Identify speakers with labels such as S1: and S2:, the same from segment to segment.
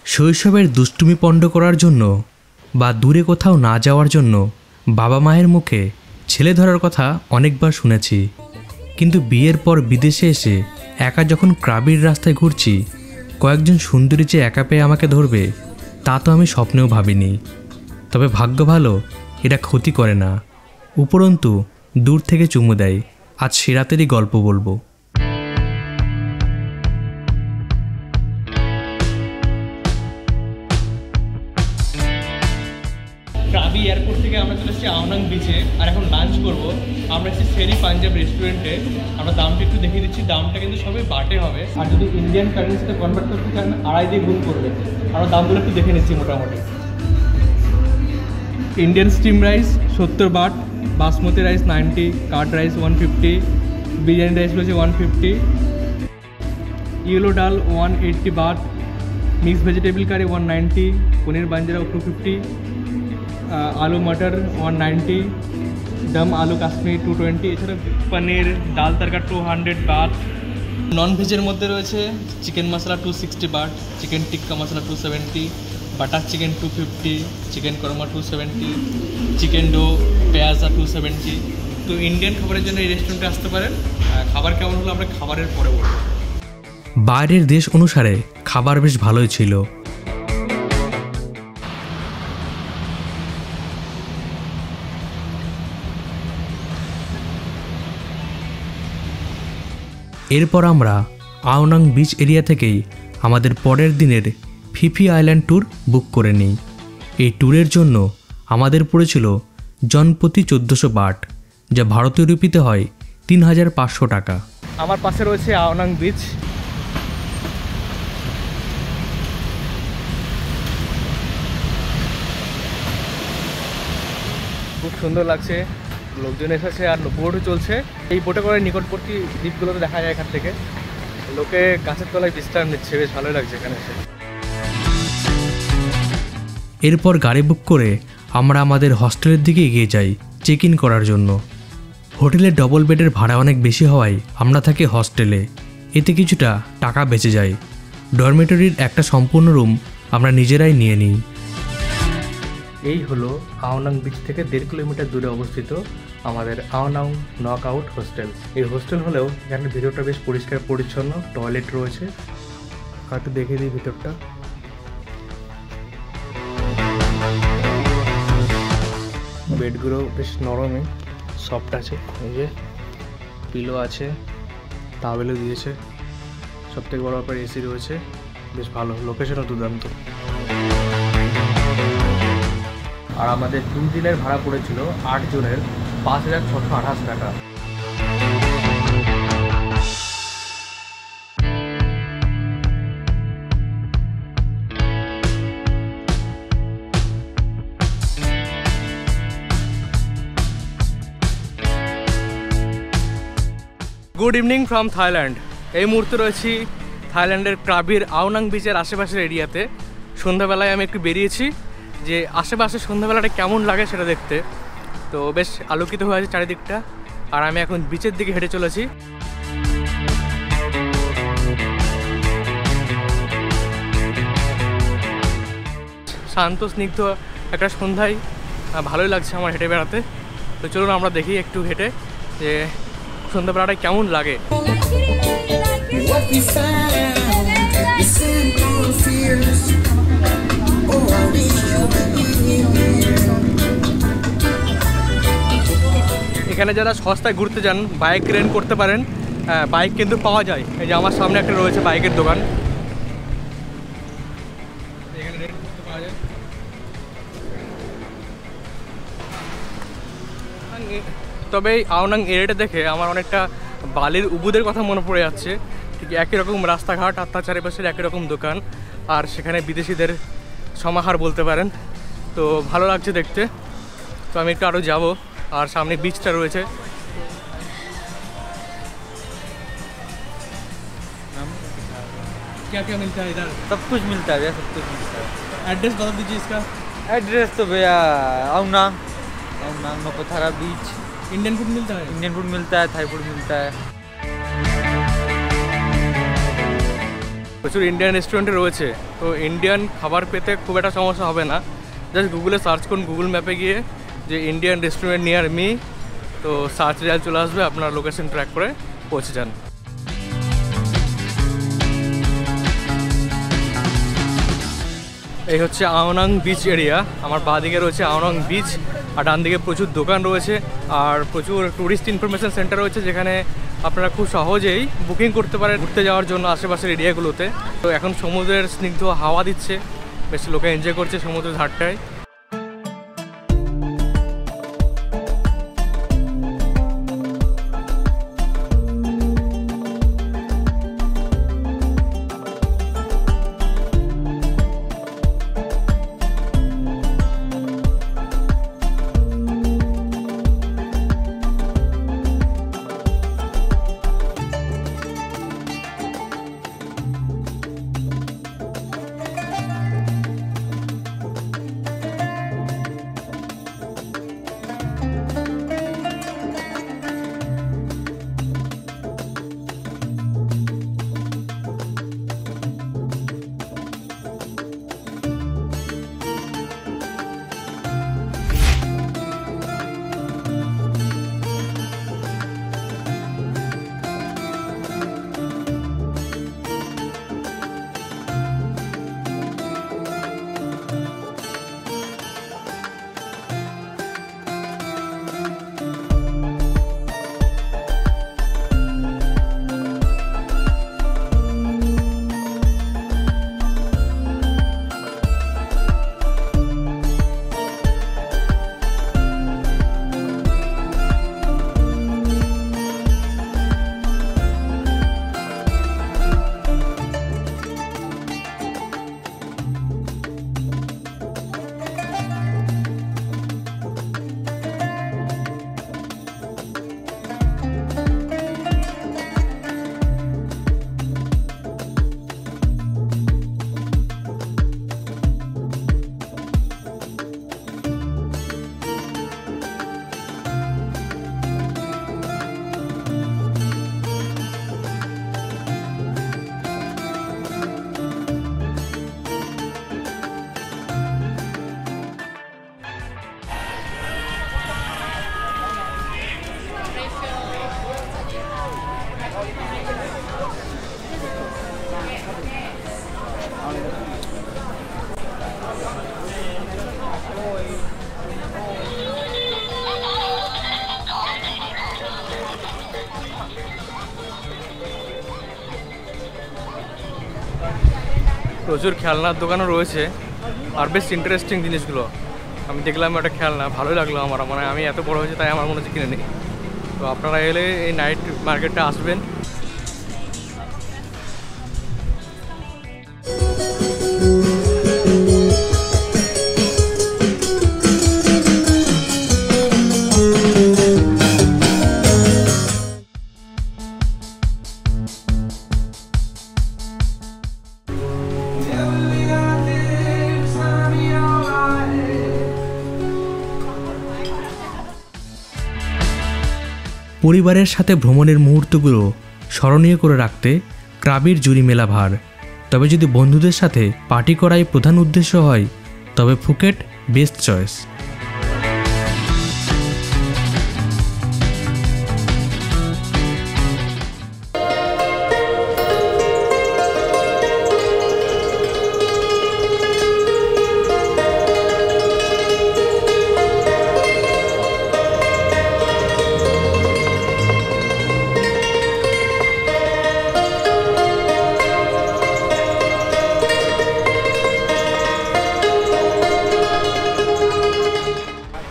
S1: শৈশবের দুষ্টুমি পণ্ড করার জন্য বা দূরে কোথাও না যাওয়ার জন্য বাবা মায়ের মুখে ছেলে ধরার কথা অনেকবার শুনেছি, কিন্তু বিয়ের পর বিদেশে এসে একা যখন ক্রাবির রাস্তায় ঘুরছি, কয়েকজন সুন্দরী যে একা পেয়ে আমাকে ধরবে তা তো আমি স্বপ্নেও ভাবিনি। তবে ভাগ্য ভালো, এরা ক্ষতি করে না, উপরন্তু দূর থেকে চুমু দেয়। আজ সে রাতেরই গল্প বলবো।
S2: ক্রাবি এয়ারপোর্ট থেকে আমরা চলে এসেছি আওনাং বিচে, আর এখন লাঞ্চ করবো। আমরা এসেছি শেরি পাঞ্জাব রেস্টুরেন্টে। আমরা দামটা একটু দেখিয়ে দিচ্ছি। দামটা কিন্তু সবই বাটে হবে, আর যদি ইন্ডিয়ান কারেন্সিতে কনভার্ট করতে চান 2.5 দিয়ে গুণ করবে। আমরা দামগুলো একটু দেখে নিচ্ছি। মোটামুটি Indian steam rice 70 but, basmati rice 90, card rice 150, biryani rice রয়েছে 150, ইয়েলো ডাল 180 বাট, মিক্স ভেজিটেবল কারি 190, পনির বাঞ্জারা 250, আলু মটর 190, দম আলু কাশ্মীর 220, এছাড়া পনির ডাল তরকা 200 বাট। নন ভেজের মধ্যে রয়েছে chicken masala 260 but, chicken tikka masala 270, butter chicken 250, chicken korma 270, chicken do pyaza 270। তো ইন্ডিয়ান খাবারের জন্য এই রেস্টুরেন্টে আসতে পারেন। খাবার কেমন হলো আমরা খাবারের পরে বলবো।
S1: বাইরের দেশ অনুসারে খাবার বেশ ভালোই ছিল। এরপর আমরা আওনাং বিচ এরিয়া থেকেই আমাদের পরের দিনের ফিফি আইল্যান্ড ট্যুর বুক করে নিই। এই ট্যুরের জন্য আমাদের পড়েছিল জনপ্রতি 1400 বাট, যা ভারতীয় রুপিতে হয় 3500 টাকা।
S2: আমার পাশে রয়েছে আওনাং বিচ। খুব সুন্দর লাগছে, লোকজন এসেছে আর বোটও চলছে। এই বোটে করে নিকটবর্তী দ্বীপগুলোতে দেখা যায় এখান থেকে। লোকে গাছের তলায় বিশ্রাম নিচ্ছে, বেশ ভালোই লাগছে এখানে এসে।
S1: এরপর গাড়ি বুক করে আমরা আমাদের হস্টেলের দিকে এগিয়ে যাই চেক ইন করার জন্য। হোটেলের ডবল বেডের ভাড়া অনেক বেশি হওয়ায় আমরা থাকি হস্টেলে, এতে কিছুটা টাকা বেঁচে যায়। ডরমেটরির একটা সম্পূর্ণ রুম আমরা নিজেরাই নিয়ে নিই। এই হলো আওনাং বিচ থেকে 1.5 কিলোমিটার দূরে অবস্থিত আমাদের আওনাং নকআউট হোস্টেল। এই হোস্টেল হলেও এখানে ভিতরটা বেশ পরিষ্কার পরিচ্ছন্ন, টয়লেট রয়েছে। একটু দেখে দিই ভিতরটা। বেডগুলো বেশ নরমই, সফট আছে। এই যে পিলো আছে, তাওয়েলও দিয়েছে। সবথেকে বড় ব্যাপার এসি রয়েছে, বেশ ভালো। লোকেশনও দুর্দান্ত। আর আমাদের 2 দিনের ভাড়া পড়েছিল 8 জনের 5628 টাকা। Good evening from Thailand. এই মুহূর্তে রয়েছি থাইল্যান্ডের ক্রাবির আওনাং বিচের আশেপাশের এরিয়াতে। সন্ধ্যাবেলায় আমি একটু বেরিয়েছি যে আশেপাশে সন্ধ্যাবেলাটা কেমন লাগে সেটা দেখতে। তো বেশ আলোকিত হয়ে আছে চারিদিকটা, আর আমি এখন বিচের দিকে হেঁটে চলেছি। শান্ত স্নিগ্ধ একটা সন্ধ্যায় ভালোই লাগছে আমার হেঁটে বেড়াতে। তো চলুন আমরা দেখি একটু হেঁটে যে সন্ধ্যাবেলাটা কেমন লাগে। এখানে যারা সস্তায় ঘুরতে যান বাইক রেন্ট করতে পারেন। বাইক কিন্তু পাওয়া যায়। এই যে আমার সামনে একটা রয়েছে বাইকের দোকান, এখানে রেন্ট করতে পাওয়া যায়। তবে এই আওনাং এরিয়াটা দেখে আমার অনেকটা বালির উবুদের কথা মনে পড়ে যাচ্ছে। ঠিক একই রকম রাস্তাঘাট, আর তার চারিপাশের একই রকম দোকান, আর সেখানে বিদেশিদের সমাহার বলতে পারেন। তো ভালো লাগছে দেখতে। তো আমি একটু আরও যাবো, আর সামনে বিচটা রয়েছে। क्या क्या मिलता है इधर?
S3: सब कुछ मिलता है भैया, सब कुछ मिलता है।
S2: एड्रेस बता दीजिए इसका।
S3: एड्रेस तो भैया आउनांग, आउनांग नौपथारा बीच।
S2: इंडियन फूड मिलता है?
S3: इंडियन फूड मिलता है, थाई फूड मिलता है।
S2: প্রচুর ইন্ডিয়ান রেস্টুরেন্টে রয়েছে, তো ইন্ডিয়ান খাবার পেতে খুব একটা সমস্যা হবে না। জাস্ট গুগলে সার্চ করুন, গুগল ম্যাপে গিয়ে যে ইন্ডিয়ান রেস্টুরেন্ট নিয়ার মি, তো সার্চ রেজাল্ট চলে আসবে, আপনার লোকেশন ট্র্যাক করে পৌঁছে যান। এই হচ্ছে আওনাং বিচ এরিয়া। আমার বাঁ দিকে রয়েছে আওনাং বিচ, আর ডান দিকে প্রচুর দোকান রয়েছে আর প্রচুর ট্যুরিস্ট ইনফরমেশন সেন্টার রয়েছে, যেখানে আপনারা খুব সহজেই বুকিং করতে পারেন ঘুরতে যাওয়ার জন্য আশেপাশের এরিয়াগুলোতে। তো এখন সমুদ্রের স্নিগ্ধ হাওয়া দিচ্ছে, বেশ লোকে এনজয় করছে সমুদ্রের ধারটায়। প্রচুর খেলনার দোকানও রয়েছে আর বেশ ইন্টারেস্টিং জিনিসগুলো। আমি দেখলাম একটা খেলনা, ভালোই লাগলো আমার, মানে আমি এত বড় হয়েছে তাই আমার মনে হচ্ছে কিনে নিই। তো আপনারা এলে এই নাইট মার্কেটটা আসবেন।
S1: পরিবারের সাথে ভ্রমণের মুহূর্তগুলো স্মরণীয় করে রাখতে ক্রাবির জুড়ি মেলা ভার। তবে যদি বন্ধুদের সাথে পার্টি করাই প্রধান উদ্দেশ্য হয় তবে ফুকেট বেস্ট চয়েস।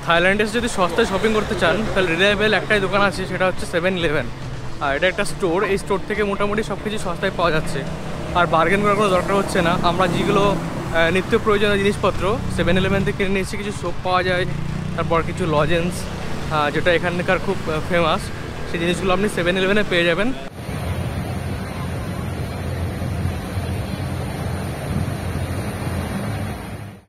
S2: থাইল্যান্ডে যদি সস্তায় শপিং করতে চান তাহলে রিলায়েবল একটাই দোকান আছে, সেটা হচ্ছে 7-Eleven। আর এটা একটা স্টোর, এই স্টোর থেকে মোটামুটি সব কিছু সস্তায় পাওয়া যাচ্ছে আর বার্গেন করার কোনো দরকার হচ্ছে না। আমরা যেগুলো নিত্য প্রয়োজনীয় জিনিসপত্র 7-Eleven থেকে কিনে নিয়েছি, কিছু সোপ পাওয়া যায়, তারপর কিছু লজেন্স যেটা এখানকার খুব ফেমাস, সেই জিনিসগুলো আপনি 7-Eleven পেয়ে যাবেন।